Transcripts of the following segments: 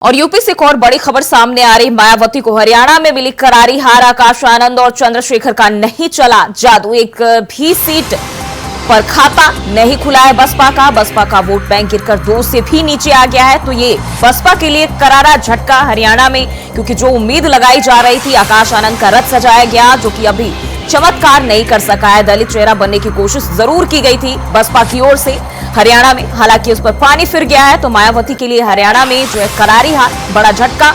और यूपी से एक और बड़ी खबर सामने आ रही। मायावती को हरियाणा में मिली करारी हार। आकाश आनंद और चंद्रशेखर का नहीं चला जादू। एक भी सीट पर खाता नहीं खुला है बसपा का वोट बैंक गिरकर 2 से भी नीचे आ गया है। तो ये बसपा के लिए करारा झटका हरियाणा में, क्योंकि जो उम्मीद लगाई जा रही थी आकाश आनंद का रथ सजाया गया, जो कि अभी चमत्कार नहीं कर सका है। दलित चेहरा बनने की कोशिश जरूर की गई थी बसपा की ओर से हरियाणा में, हालांकि उस पर पानी फिर गया है। तो मायावती के लिए हरियाणा में जो है करारी हार, बड़ा झटका।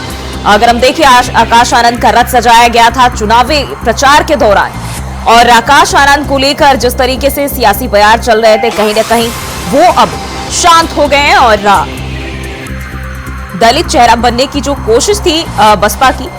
अगर हम देखें, आकाश आनंद का रथ सजाया गया था चुनावी प्रचार के दौरान, और आकाश आनंद को लेकर जिस तरीके से सियासी बयान चल रहे थे, कहीं न कहीं वो अब शांत हो गए हैं। और दलित चेहरा बनने की जो कोशिश थी बसपा की,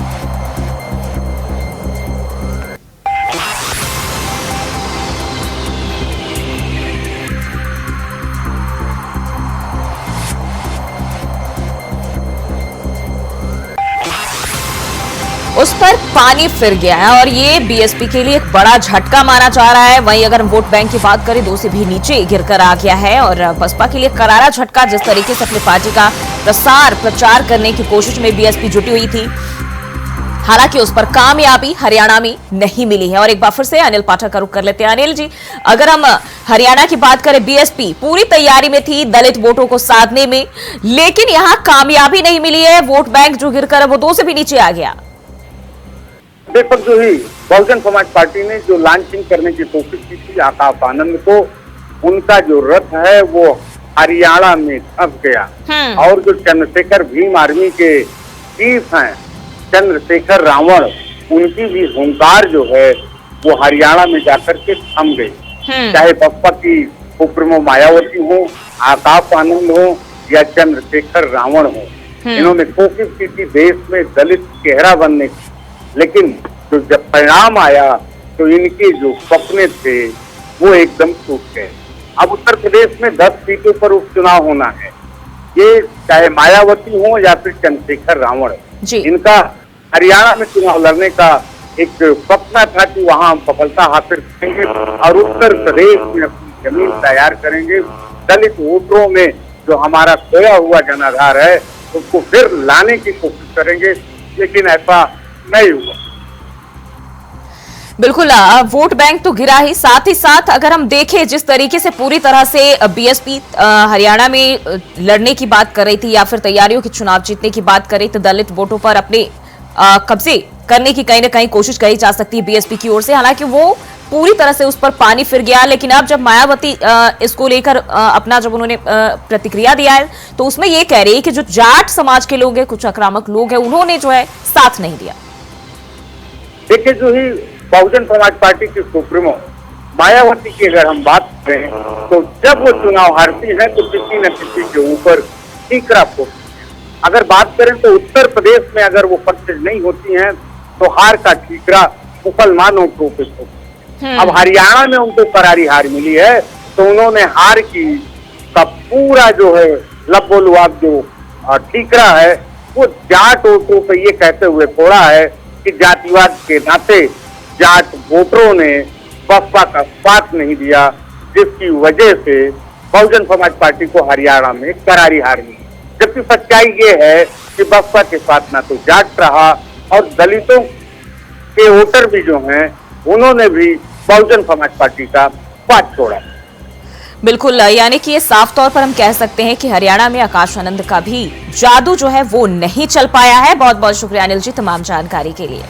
उस पर पानी फिर गया है। और ये बीएसपी के लिए एक बड़ा झटका माना जा रहा है। वहीं अगर हम वोट बैंक की बात करें, 2 से भी नीचे गिरकर आ गया है। और बसपा के लिए करारा झटका, जिस तरीके से अपनी पार्टी का प्रचार करने की कोशिश में बीएसपी जुटी हुई थी, हालांकि उस पर कामयाबी हरियाणा में नहीं मिली है। और एक बार फिर से अनिल पाठक का रुख कर लेते हैं। अनिल जी, अगर हम हरियाणा की बात करें, बीएसपी पूरी तैयारी में थी दलित वोटों को साधने में, लेकिन यहां कामयाबी नहीं मिली है। वोट बैंक जो गिरकर है वो 2 से भी नीचे आ गया। बेशक जो ही बहुजन समाज पार्टी ने जो लॉन्चिंग करने की कोशिश की थी आकाश आनंद को, उनका जो रथ है वो हरियाणा में फंस गया। और जो चंद्रशेखर भीम आर्मी के चीफ हैं, चंद्रशेखर रावण, उनकी भी हुंकार जो है वो हरियाणा में जाकर के थम गई। चाहे बसपा की सुप्रीमो मायावती हो, आकाश आनंद हो या चंद्रशेखर रावण हो, इन्होंने कोशिश की थी देश में दलित चेहरा बनने की, लेकिन जो जब परिणाम आया तो इनके जो सपने थे वो एकदम टूट गए। अब उत्तर प्रदेश में 10 सीटों पर उपचुनाव होना है। ये चाहे मायावती हो या फिर चंद्रशेखर रावण, इनका हरियाणा में चुनाव लड़ने का एक सपना था कि वहां हम सफलता हासिल करेंगे और उत्तर प्रदेश में अपनी जमीन तैयार करेंगे। दलित वोटरों में जो हमारा खोया हुआ जनाधार है उसको फिर लाने की कोशिश करेंगे, लेकिन ऐसा नहीं हुआ। बिल्कुल, वोट बैंक तो गिरा ही, साथ ही साथ अगर हम देखें जिस तरीके से पूरी तरह से बीएसपी हरियाणा में लड़ने की बात कर रही थी या फिर तैयारियों की चुनाव जीतने की बात कर रही थी, दलित वोटों पर अपने कब्जे करने की कहीं ना कहीं कोशिश कही जा सकती है बीएसपी की ओर से, हालांकि वो पूरी तरह से उस पर पानी फिर गया। लेकिन अब जब मायावती इसको लेकर अपना जब उन्होंने प्रतिक्रिया दिया है, तो उसमें ये कह रही है कि जो जाट समाज के लोग हैं, कुछ आक्रामक लोग हैं, उन्होंने जो है साथ नहीं दिया। देखिए, जो ही बहुजन समाज पार्टी की सुप्रीमो मायावती की अगर हम बात करें, तो जब वो चुनाव हारती है तो किसी न किसी के ऊपर ठीकरा फोड़ती है। अगर बात करें तो उत्तर प्रदेश में अगर वो सक्सेस नहीं होती हैं तो हार का ठीकरा मुसलमानों के ऊपर होता है। अब हरियाणा में उनको करारी हार मिली है, तो उन्होंने हार की का पूरा जो है लबोलुआब जो ठीकरा है वो जाट वोटों पे ये कहते हुए फोड़ा है कि जातिवाद के नाते जाट वोटरों ने बसपा का साथ नहीं दिया, जिसकी वजह से बहुजन समाज पार्टी को हरियाणा में करारी हार मिली। जबकि सच्चाई ये है कि बसपा के साथ ना तो जाट रहा और दलितों के वोटर भी जो हैं उन्होंने भी बहुजन समाज पार्टी का साथ छोड़ा। बिल्कुल, यानी कि ये साफ तौर पर हम कह सकते हैं कि हरियाणा में आकाश आनंद का भी जादू जो है वो नहीं चल पाया है। बहुत बहुत शुक्रिया अनिल जी तमाम जानकारी के लिए।